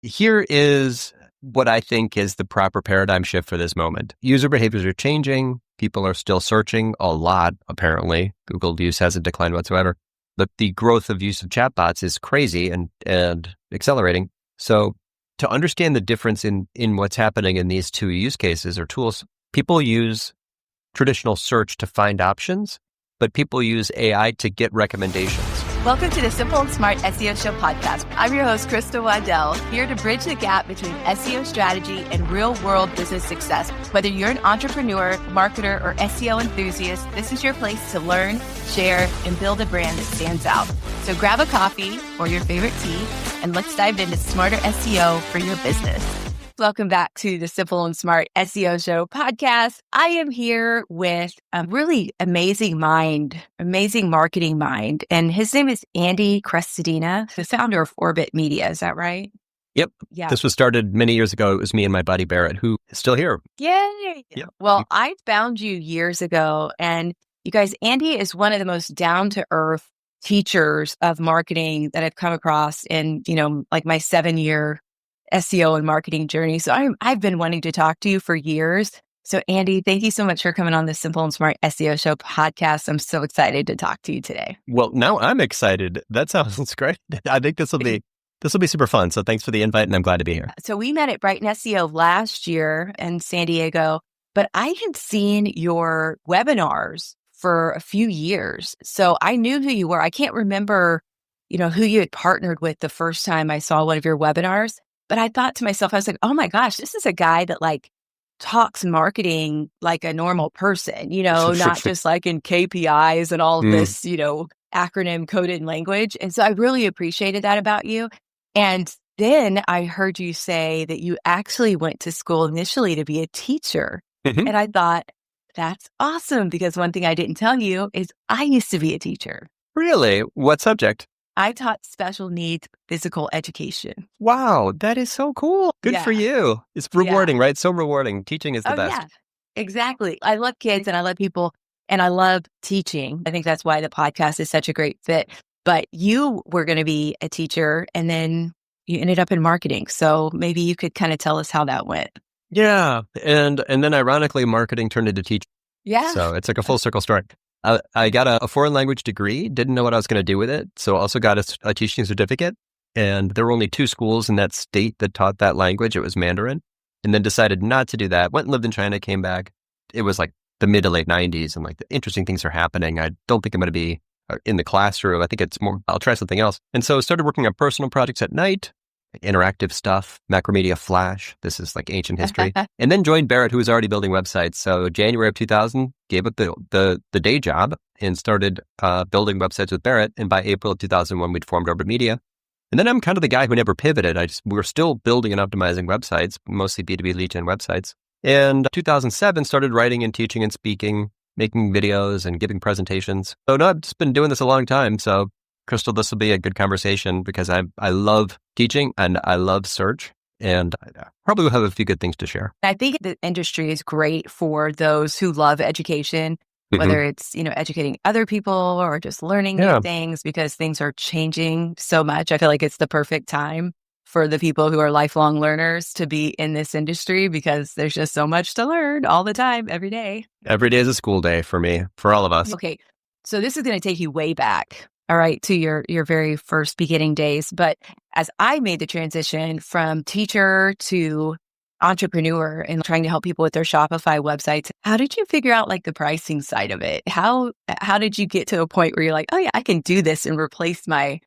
here is what I think is the proper paradigm shift for this moment. User behaviors are changing. People are still searching a lot, apparently. Google use hasn't declined whatsoever. But the growth of use of chatbots is crazy and accelerating. So to understand the difference in what's happening in these two use cases or tools, people use traditional search to find options, but people use AI to get recommendations. Welcome to the Simple and Smart SEO Show podcast. I'm your host, Waddell, here to bridge the gap between SEO strategy and real-world business success. Whether you're an entrepreneur, marketer, or SEO enthusiast, this is your place to learn, share, and build a brand that stands out. So grab a coffee or your favorite tea, and let's dive into smarter SEO for your business. Welcome back to the Simple and Smart SEO Show podcast. I am here with a really amazing marketing mind, and his name is Andy Crestodina, the founder of Orbit Media. Is that right? Yep. Yeah. This was started many years ago. It was me and my buddy Barrett, who is still here. Yay! Yep. Well, I found you years ago, and you guys, Andy is one of the most down-to-earth teachers of marketing that I've come across in, like my 7-year SEO and marketing journey. So I've been wanting to talk to you for years. So Andy, thank you so much for coming on the Simple and Smart SEO Show podcast. I'm so excited to talk to you today. Well, now I'm excited. That sounds great. I think this will be super fun. So thanks for the invite, and I'm glad to be here. So we met at Brighton SEO last year in San Diego, but I had seen your webinars for a few years. So I knew who you were. I can't remember, who you had partnered with the first time I saw one of your webinars. But I thought to myself, I was like, oh my gosh, this is a guy that talks marketing like a normal person, not just like in KPIs and all of this, acronym coded language. And so I really appreciated that about you. And then I heard you say that you actually went to school initially to be a teacher. Mm-hmm. And I thought, that's awesome, because one thing I didn't tell you is I used to be a teacher. Really? What subject? I taught special needs physical education. Wow, that is so cool. Good for you. It's rewarding, right? So rewarding. Teaching is the best. Yeah, exactly. I love kids and I love people and I love teaching. I think that's why the podcast is such a great fit. But you were going to be a teacher and then you ended up in marketing. So maybe you could kind of tell us how that went. Yeah. And then ironically, marketing turned into teaching. Yeah. So it's like a full circle story. I got a foreign language degree, didn't know what I was going to do with it. So also got a teaching certificate. And there were only 2 schools in that state that taught that language. It was Mandarin. And then decided not to do that. Went and lived in China, came back. It was like the mid to late 90s. And the interesting things are happening. I don't think I'm going to be in the classroom. I think it's more, I'll try something else. And so started working on personal projects at night. Interactive stuff, Macromedia Flash. This is like ancient history. And then joined Barrett, who was already building websites. So January of 2000, gave up the day job and started building websites with Barrett. And by April of 2001, we'd formed Orbit Media. And then I'm kind of the guy who never pivoted. We were still building and optimizing websites, mostly B2B lead gen websites. And 2007, started writing and teaching and speaking, making videos and giving presentations. So no, I've just been doing this a long time. So Crystal, this will be a good conversation because I love teaching and I love search, and I probably will have a few good things to share. I think the industry is great for those who love education, whether it's, educating other people or just learning new things, because things are changing so much. I feel like it's the perfect time for the people who are lifelong learners to be in this industry because there's just so much to learn all the time, every day. Every day is a school day for me, for all of us. Okay. So this is going to take you way back. All right, to your very first beginning days. But as I made the transition from teacher to entrepreneur and trying to help people with their Shopify websites, how did you figure out the pricing side of it? How did you get to a point where you're like, oh yeah, I can do this and replace my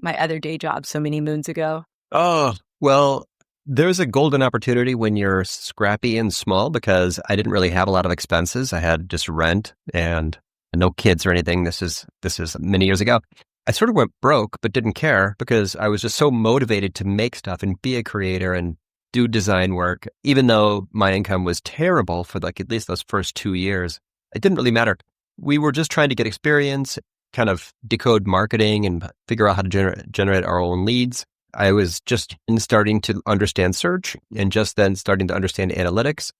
other day job so many moons ago? Oh, well, there's a golden opportunity when you're scrappy and small, because I didn't really have a lot of expenses. I had just rent and no kids or anything. This is many years ago. I sort of went broke, but didn't care because I was just so motivated to make stuff and be a creator and do design work. Even though my income was terrible for at least those first 2 years, it didn't really matter. We were just trying to get experience, kind of decode marketing and figure out how to generate our own leads. I was just starting to understand search and just then starting to understand analytics.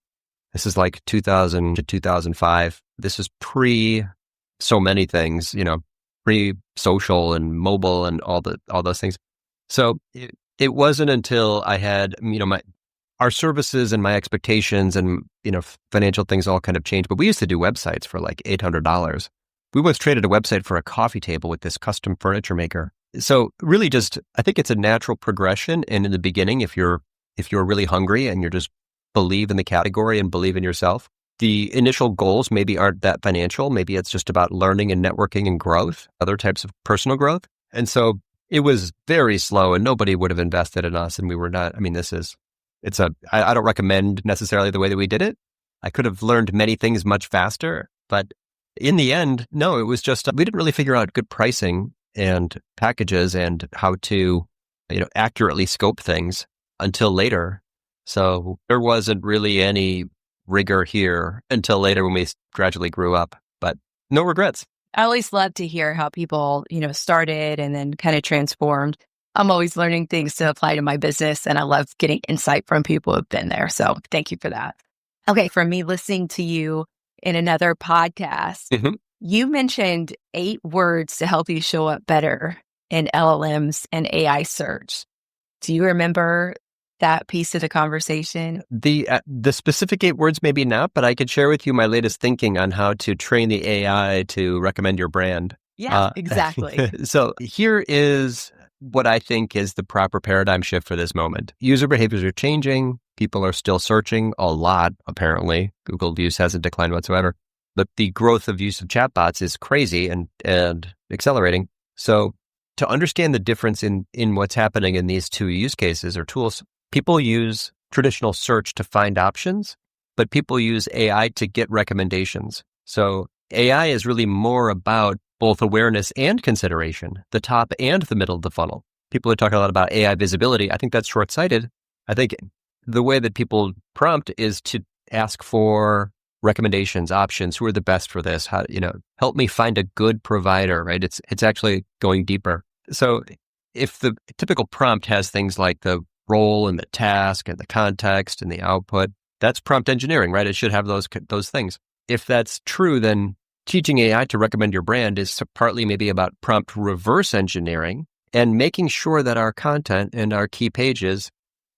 This is like 2000 to 2005. This is pre so many things, pre-social and mobile and all those things. So it wasn't until I had, our services and my expectations and, financial things all kind of changed. But we used to do websites for like $800. We once traded a website for a coffee table with this custom furniture maker. So really just, I think it's a natural progression. And in the beginning, if you're really hungry and you're just believe in the category and believe in yourself, the initial goals maybe aren't that financial. Maybe it's just about learning and networking and growth, other types of personal growth. And so it was very slow and nobody would have invested in us. And we were not, I don't recommend necessarily the way that we did it. I could have learned many things much faster, but in the end, no, it was just, we didn't really figure out good pricing and packages and how to, accurately scope things until later. So there wasn't really any rigor here until later when we gradually grew up, but no regrets. I always love to hear how people, started and then kind of transformed. I'm always learning things to apply to my business, and I love getting insight from people who've been there. So thank you for that. Okay, for me, listening to you in another podcast, you mentioned 8 words to help you show up better in LLMs and AI search. Do you remember that piece of the conversation? The specific 8 words, maybe not, but I could share with you my latest thinking on how to train the AI to recommend your brand. Yeah, exactly. So here is what I think is the proper paradigm shift for this moment. User behaviors are changing. People are still searching a lot, apparently. Google use hasn't declined whatsoever. But the growth of use of chatbots is crazy and accelerating. So to understand the difference in what's happening in these two use cases or tools, people use traditional search to find options, but people use AI to get recommendations. So AI is really more about both awareness and consideration, the top and the middle of the funnel. People are talking a lot about AI visibility. I think that's short-sighted. I think the way that people prompt is to ask for recommendations, options. Who are the best for this? How, help me find a good provider, right? It's actually going deeper. So if the typical prompt has things like the role and the task and the context and the output, that's prompt engineering, right? It should have those things. If that's true, then teaching AI to recommend your brand is partly maybe about prompt reverse engineering and making sure that our content and our key pages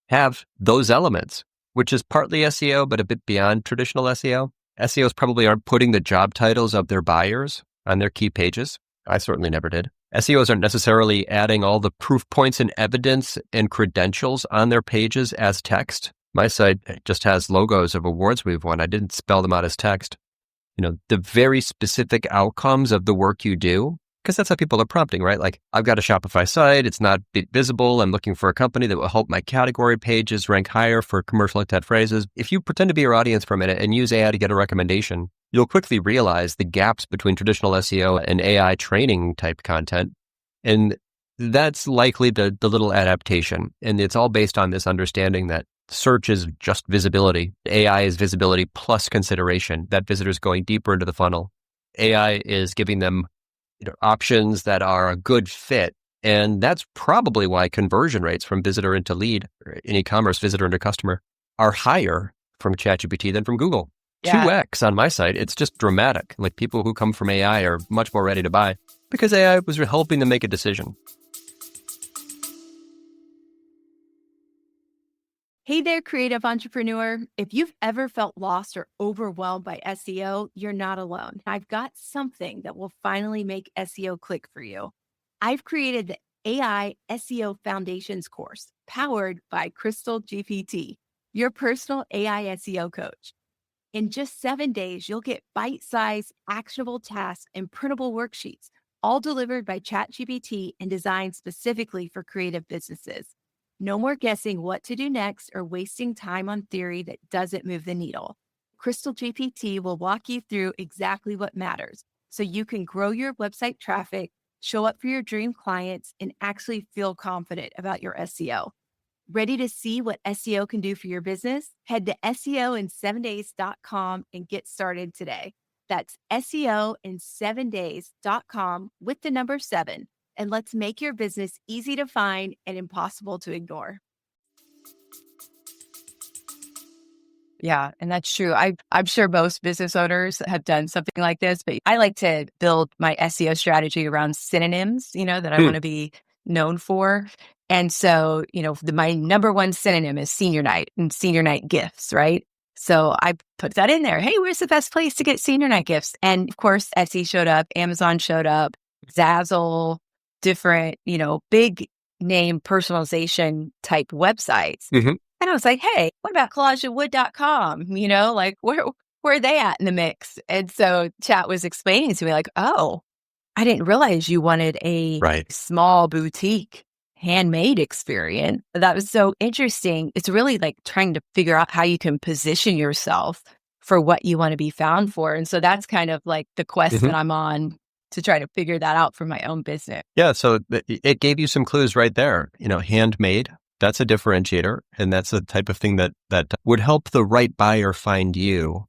have those elements, which is partly SEO, but a bit beyond traditional SEO. SEOs probably aren't putting the job titles of their buyers on their key pages. I certainly never did. SEOs aren't necessarily adding all the proof points and evidence and credentials on their pages as text. My site just has logos of awards we've won. I didn't spell them out as text. The very specific outcomes of the work you do, because that's how people are prompting, right? Like, I've got a Shopify site. It's not visible. I'm looking for a company that will help my category pages rank higher for commercial intent phrases. If you pretend to be your audience for a minute and use AI to get a recommendation, you'll quickly realize the gaps between traditional SEO and AI training type content. And that's likely the little adaptation. And it's all based on this understanding that search is just visibility. AI is visibility plus consideration. That visitor's going deeper into the funnel. AI is giving them options that are a good fit. And that's probably why conversion rates from visitor into lead, or in e-commerce, visitor into customer, are higher from ChatGPT than from Google. Yeah. 2x on my site. It's just dramatic. Like, people who come from AI are much more ready to buy because AI was helping them make a decision. Hey there, creative entrepreneur. If you've ever felt lost or overwhelmed by SEO, you're not alone. I've got something that will finally make SEO click for you. I've created the AI SEO Foundations course powered by Crystal GPT, your personal AI SEO coach. In just 7 days, you'll get bite-sized, actionable tasks and printable worksheets, all delivered by ChatGPT and designed specifically for creative businesses. No more guessing what to do next or wasting time on theory that doesn't move the needle. Crystal GPT will walk you through exactly what matters so you can grow your website traffic, show up for your dream clients, and actually feel confident about your SEO. Ready to see what SEO can do for your business? Head to SEOin7days.com and get started today. That's SEOin7days.com with the number 7. And let's make your business easy to find and impossible to ignore. Yeah, and that's true. I'm sure most business owners have done something like this, but I like to build my SEO strategy around synonyms, that I want to be known for. And so, my number one synonym is senior night and senior night gifts, right? So I put that in there. Hey, where's the best place to get senior night gifts? And of course, Etsy showed up, Amazon showed up, Zazzle, different, big name personalization type websites. Mhm. And I was like, hey, what about collageofwood.com? Like where are they at in the mix? And so Chat was explaining to me like, oh, I didn't realize you wanted a Right. small boutique handmade experience. That was so interesting. It's really like trying to figure out how you can position yourself for what you want to be found for. And so that's kind of like the quest Mhm. that I'm on to try to figure that out for my own business. Yeah, so it gave you some clues right there. Handmade, that's a differentiator, and that's the type of thing that would help the right buyer find you,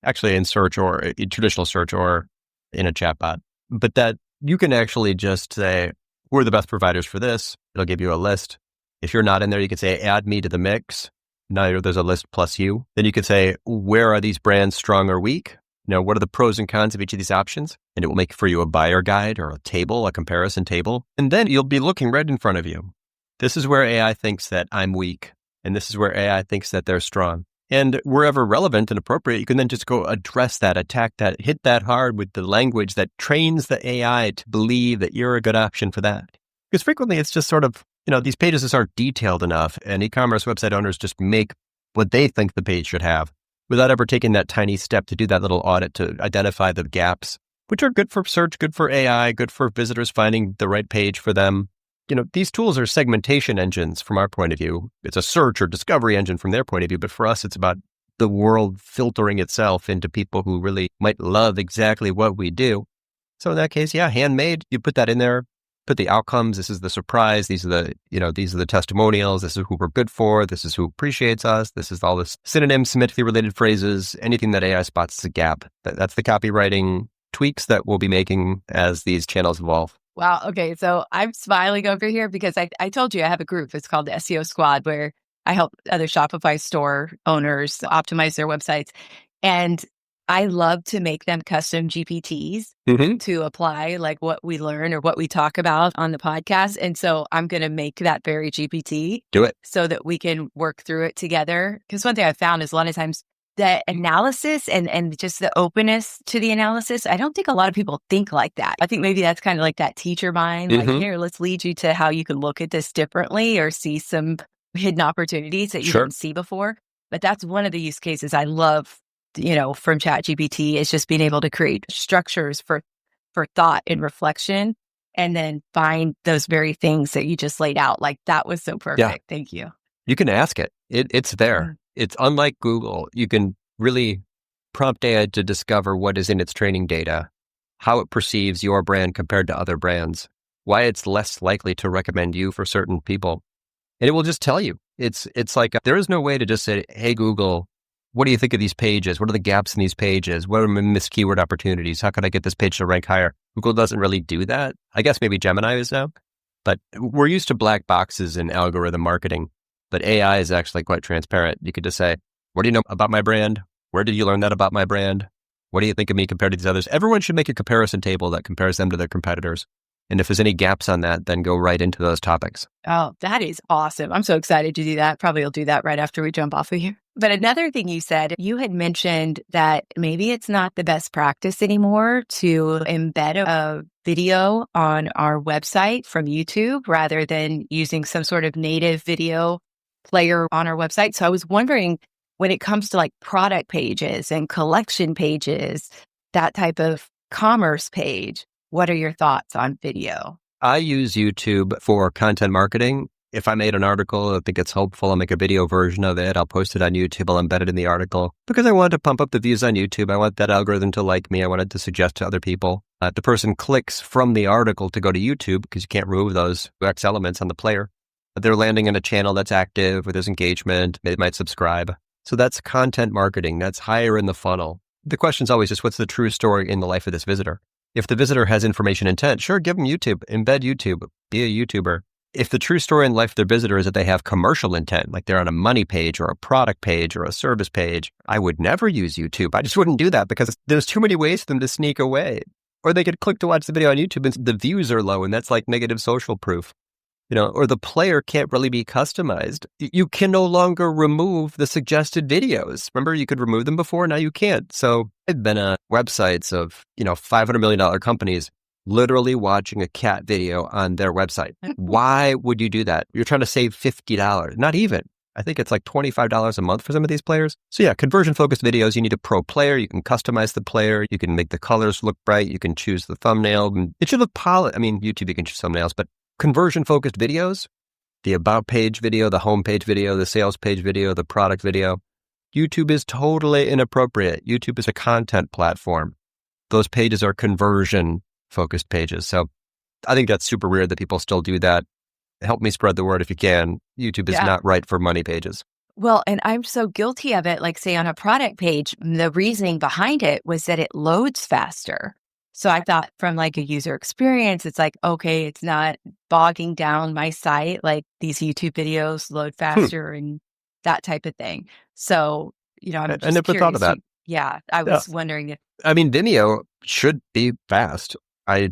actually in search or in traditional search or in a chatbot. But that you can actually just say, we're the best providers for this. It'll give you a list. If you're not in there, you can say, add me to the mix. Now there's a list plus you. Then you could say, where are these brands strong or weak? What are the pros and cons of each of these options? And it will make for you a buyer guide or a table, a comparison table. And then you'll be looking right in front of you. This is where AI thinks that I'm weak. And this is where AI thinks that they're strong. And wherever relevant and appropriate, you can then just go address that, attack that, hit that hard with the language that trains the AI to believe that you're a good option for that. Because frequently it's just sort of, these pages just aren't detailed enough, and e-commerce website owners just make what they think the page should have without ever taking that tiny step to do that little audit to identify the gaps, which are good for search, good for AI, good for visitors finding the right page for them. These tools are segmentation engines from our point of view. It's a search or discovery engine from their point of view. But for us, it's about the world filtering itself into people who really might love exactly what we do. So in that case, yeah, handmade, you put that in there, put the outcomes. This is the surprise. These are the testimonials. This is who we're good for. This is who appreciates us. This is all this synonyms, semantically related phrases, anything that AI spots as a gap. That's the copywriting tweaks that we'll be making as these channels evolve. Wow. Okay. So I'm smiling over here because I told you I have a group. It's called the SEO Squad, where I help other Shopify store owners optimize their websites. And I love to make them custom GPTs to apply like what we learn or what we talk about on the podcast. And so I'm going to make that very GPT. Do it. So that we can work through it together. Because one thing I found is a lot of times the analysis and just the openness to the analysis, I don't think a lot of people think like that. I think maybe that's kind of like that teacher mind, like, here, let's lead you to how you can look at this differently or see some hidden opportunities that you didn't see before. But that's one of the use cases I love, from ChatGPT, is just being able to create structures for thought and reflection, and then find those very things that you just laid out. Like, that was so perfect. Yeah. Thank you. You can ask it. It's there. It's unlike Google. You can really prompt AI to discover what is in its training data, how it perceives your brand compared to other brands, why it's less likely to recommend you for certain people. And it will just tell you. It's like there is no way to just say, hey, Google, what do you think of these pages? What are the gaps in these pages? What are my missed keyword opportunities? How can I get this page to rank higher? Google doesn't really do that. I guess maybe Gemini is now. But we're used to black boxes in algorithm marketing. But AI is actually quite transparent. You could just say, what do you know about my brand? Where did you learn that about my brand? What do you think of me compared to these others? Everyone should make a comparison table that compares them to their competitors. And if there's any gaps on that, then go right into those topics. Oh, that is awesome. I'm so excited to do that. Probably will do that right after we jump off of here. But another thing you said, you had mentioned that maybe it's not the best practice anymore to embed a video on our website from YouTube rather than using some sort of native video player on our website. So I was wondering, when it comes to like product pages and collection pages, that type of commerce page, what are your thoughts on video? I use YouTube for content marketing. If I made an article, I think it's helpful, I'll make a video version of it. I'll post it on YouTube. I'll embed it in the article because I want to pump up the views on YouTube. I want that algorithm to like me. I want it to suggest to other people. If the person clicks from the article to go to YouTube, because you can't remove those UX elements on the player, they're landing in a channel that's active, where there's engagement, they might subscribe. So that's content marketing. That's higher in the funnel. The question's always just, what's the true story in the life of this visitor? If the visitor has information intent, sure, give them YouTube, embed YouTube, be a YouTuber. If the true story in life of their visitor is that they have commercial intent, like they're on a money page or a product page or a service page, I would never use YouTube. I just wouldn't do that because there's too many ways for them to sneak away. Or they could click to watch the video on YouTube and the views are low, and that's like negative social proof. or the player can't really be customized. You can no longer remove the suggested videos. Remember, you could remove them before, now you can't. So I've been on websites of, $500 million companies literally watching a cat video on their website. Why would you do that? You're trying to save $50, not even. I think it's like $25 a month for some of these players. So yeah, conversion-focused videos, you need a pro player. You can customize the player. You can make the colors look bright. You can choose the thumbnail. And it should look polished. I mean, YouTube, you can choose thumbnails, but conversion-focused videos, the about page video, the home page video, the sales page video, the product video, YouTube is totally inappropriate. YouTube is a content platform. Those pages are conversion-focused pages. So I think that's super weird that people still do that. Help me spread the word if you can. YouTube is not right for money pages. Well, and I'm so guilty of it. Like, say on a product page, the reasoning behind it was that it loads faster. So I thought from like a user experience, it's like, okay, it's not bogging down my site. Like these YouTube videos load faster and that type of thing. So, I'm just I never thought of that. I was wondering if... I mean, Vimeo should be fast. I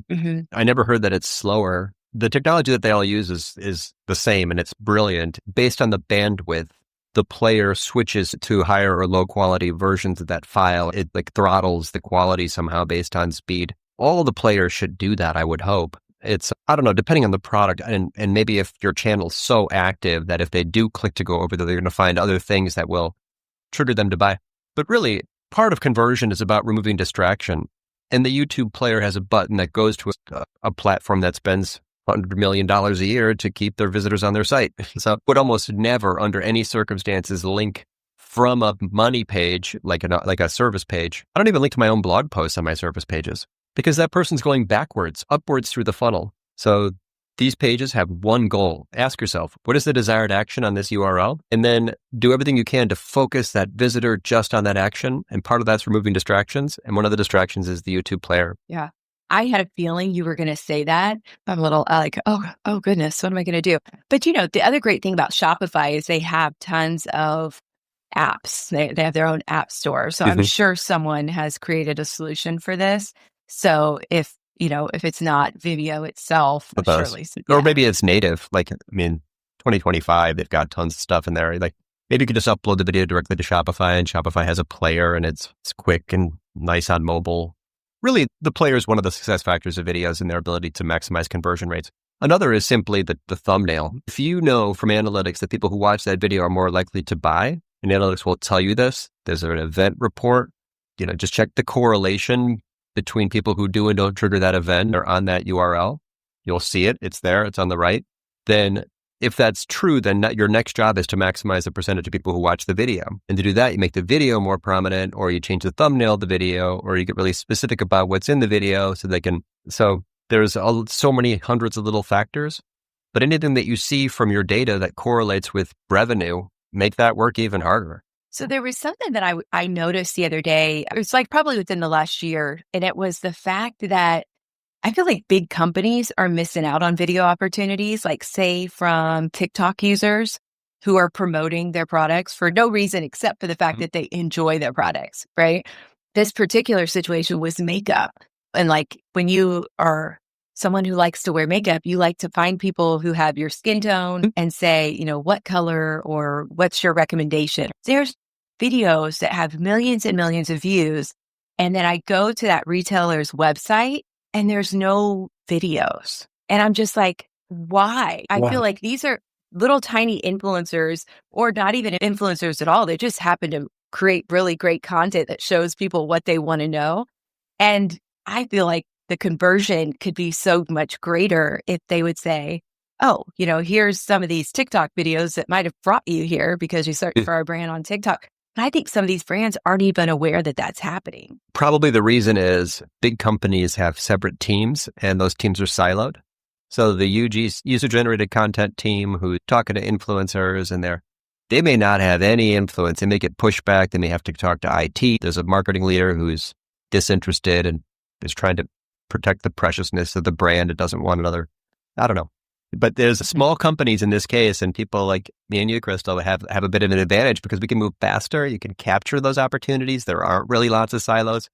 never heard that it's slower. The technology that they all use is the same, and it's brilliant. Based on the bandwidth, the player switches to higher or low quality versions of that file. It like throttles the quality somehow based on speed. All the players should do that, I would hope. It's, I don't know, depending on the product, and maybe if your channel's so active that if they do click to go over there, they're going to find other things that will trigger them to buy. But really, part of conversion is about removing distraction. And the YouTube player has a button that goes to a platform that spends $100 million a year to keep their visitors on their site. So would almost never, under any circumstances, link from a money page, like a service page. I don't even link to my own blog posts on my service pages because that person's going backwards, upwards through the funnel. So these pages have one goal. Ask yourself, what is the desired action on this URL? And then do everything you can to focus that visitor just on that action. And part of that's removing distractions. And one of the distractions is the YouTube player. Yeah. I had a feeling you were going to say that. I'm a little like, oh goodness, what am I going to do? But the other great thing about Shopify is they have tons of apps. They have their own app store. So I'm sure someone has created a solution for this. So if it's not Vimeo itself, surely. Or maybe it's native. 2025, they've got tons of stuff in there. Like maybe you could just upload the video directly to Shopify, and Shopify has a player, and it's quick and nice on mobile. Really, the player is one of the success factors of videos and their ability to maximize conversion rates. Another is simply the thumbnail. If you know from analytics that people who watch that video are more likely to buy, and analytics will tell you this, there's an event report, just check the correlation between people who do and don't trigger that event or on that URL. You'll see it. It's there. It's on the right. Then if that's true, then your next job is to maximize the percentage of people who watch the video. And to do that, you make the video more prominent, or you change the thumbnail of the video, or you get really specific about what's in the video so there's so many hundreds of little factors, but anything that you see from your data that correlates with revenue, make that work even harder. So there was something that I noticed the other day. It was like probably within the last year, and it was the fact that I feel like big companies are missing out on video opportunities, like say from TikTok users who are promoting their products for no reason except for the fact that they enjoy their products, right? This particular situation was makeup. And like when you are someone who likes to wear makeup, you like to find people who have your skin tone and say, what color or what's your recommendation? There's videos that have millions and millions of views. And then I go to that retailer's website and there's no videos. And I'm just like, why? I feel like these are little tiny influencers, or not even influencers at all. They just happen to create really great content that shows people what they want to know. And I feel like the conversion could be so much greater if they would say, here's some of these TikTok videos that might have brought you here because you searched for our brand on TikTok. And I think some of these brands aren't even aware that that's happening. Probably the reason is big companies have separate teams, and those teams are siloed. So the user-generated content team who's talking to influencers, and they may not have any influence. They may get pushback. They may have to talk to IT. There's a marketing leader who's disinterested and is trying to protect the preciousness of the brand. It doesn't want another, I don't know. But there's small companies in this case, and people like me and you, Crystal, have a bit of an advantage because we can move faster. You can capture those opportunities. There aren't really lots of silos.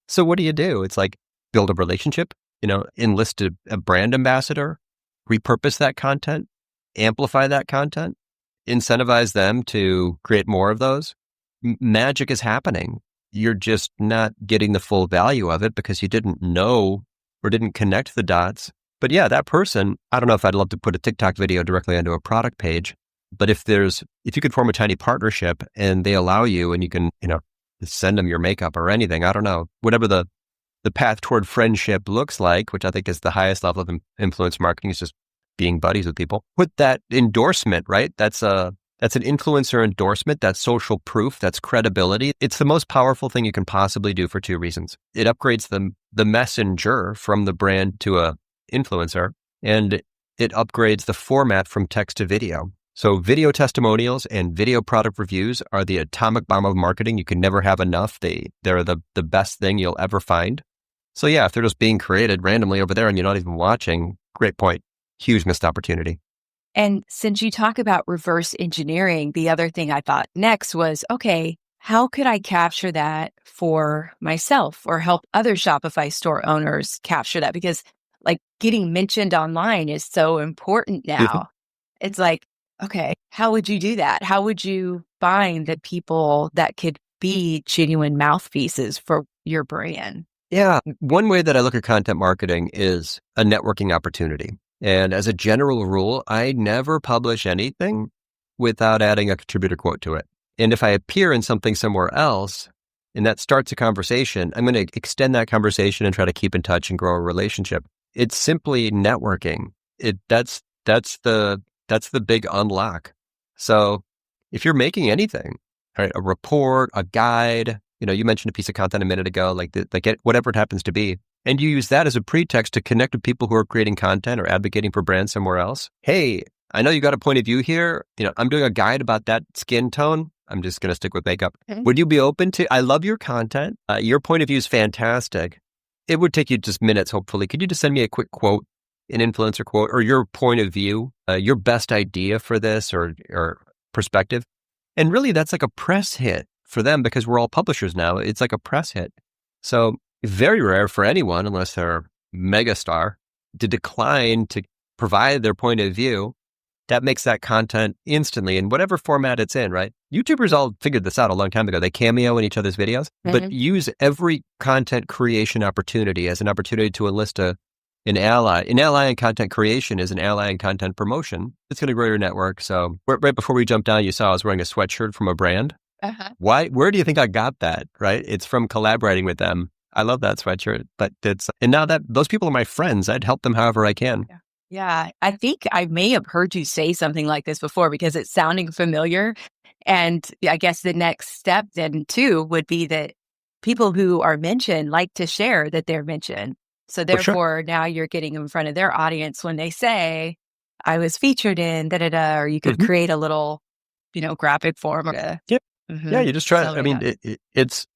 So what do? It's like build a relationship, enlist a brand ambassador, repurpose that content, amplify that content, incentivize them to create more of those, magic is happening. You're just not getting the full value of it because you didn't know or didn't connect the dots. But yeah, that person, I don't know if I'd love to put a TikTok video directly onto a product page, but if you could form a tiny partnership and they allow you and you can, send them your makeup or anything, I don't know, whatever the path toward friendship looks like, which I think is the highest level of influence marketing, is just being buddies with people. Put that endorsement, right? That's an influencer endorsement. That's social proof. That's credibility. It's the most powerful thing you can possibly do for two reasons. It upgrades the messenger from the brand to a influencer, and it upgrades the format from text to video. So video testimonials and video product reviews are the atomic bomb of marketing. You can never have enough. They're the best thing you'll ever find. So yeah, if they're just being created randomly over there and you're not even watching, great point. Huge missed opportunity. And since you talk about reverse engineering, the other thing I thought next was, okay, how could I capture that for myself or help other Shopify store owners capture that? Because like getting mentioned online is so important now. It's like, okay, how would you do that? How would you find the people that could be genuine mouthpieces for your brand? Yeah. One way that I look at content marketing is a networking opportunity. And as a general rule, I never publish anything without adding a contributor quote to it. And if I appear in something somewhere else and that starts a conversation, I'm going to extend that conversation and try to keep in touch and grow a relationship. It's simply networking. That's the big unlock. So if you're making anything, right, a report, a guide, you mentioned a piece of content a minute ago, like whatever it happens to be, and you use that as a pretext to connect with people who are creating content or advocating for brands somewhere else. Hey, I know you got a point of view here. I'm doing a guide about that skin tone. I'm just going to stick with makeup. Okay. Would you be open to, I love your content. Your point of view is fantastic. It would take you just minutes, hopefully. Could you just send me a quick quote, an influencer quote, or your point of view, your best idea for this or perspective? And really, that's like a press hit for them because we're all publishers now. It's like a press hit. So very rare for anyone, unless they're a megastar, to decline to provide their point of view. That makes that content instantly in whatever format it's in, right? YouTubers all figured this out a long time ago. They cameo in each other's videos, but use every content creation opportunity as an opportunity to enlist an ally. An ally in content creation is an ally in content promotion. It's going to grow your network. So right before we jumped down, you saw I was wearing a sweatshirt from a brand. Where do you think I got that? Right? It's from collaborating with them. I love that sweatshirt, and now that those people are my friends, I'd help them however I can. Yeah. I think I may have heard you say something like this before because it's sounding familiar. And I guess the next step then too would be that people who are mentioned like to share that they're mentioned. So therefore now you're getting in front of their audience when they say, I was featured in da-da-da, or you could create a little, graphic form. Yeah, you just try. I mean, it's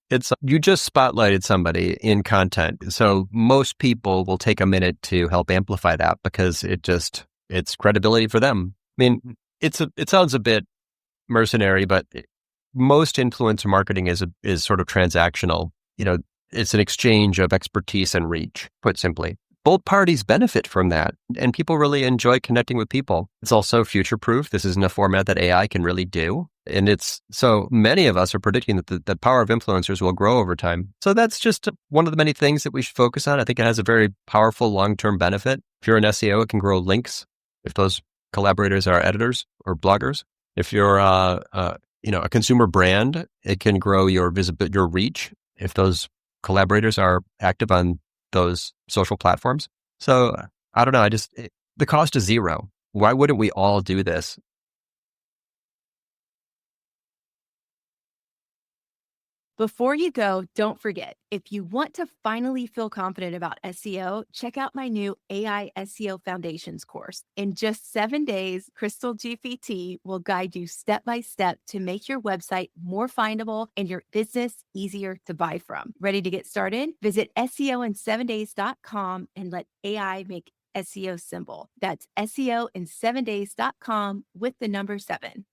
you just spotlighted somebody in content. So most people will take a minute to help amplify that because it's credibility for them. I mean, it sounds a bit mercenary, but most influencer marketing is sort of transactional. It's an exchange of expertise and reach, put simply. Both parties benefit from that, and people really enjoy connecting with people. It's also future-proof. This isn't a format that AI can really do. And so many of us are predicting that the power of influencers will grow over time. So that's just one of the many things that we should focus on. I think it has a very powerful long-term benefit. If you're an SEO, it can grow links. If those collaborators are editors or bloggers. If you're a consumer brand, it can grow your reach. If those collaborators are active on those social platforms. So I don't know. The cost is zero. Why wouldn't we all do this? Before you go, don't forget, if you want to finally feel confident about SEO, check out my new AI SEO Foundations course. In just 7 days, Crystal GPT will guide you step by step to make your website more findable and your business easier to buy from. Ready to get started? Visit SEOin7days.com and let AI make SEO simple. That's SEOin7days.com with the number 7.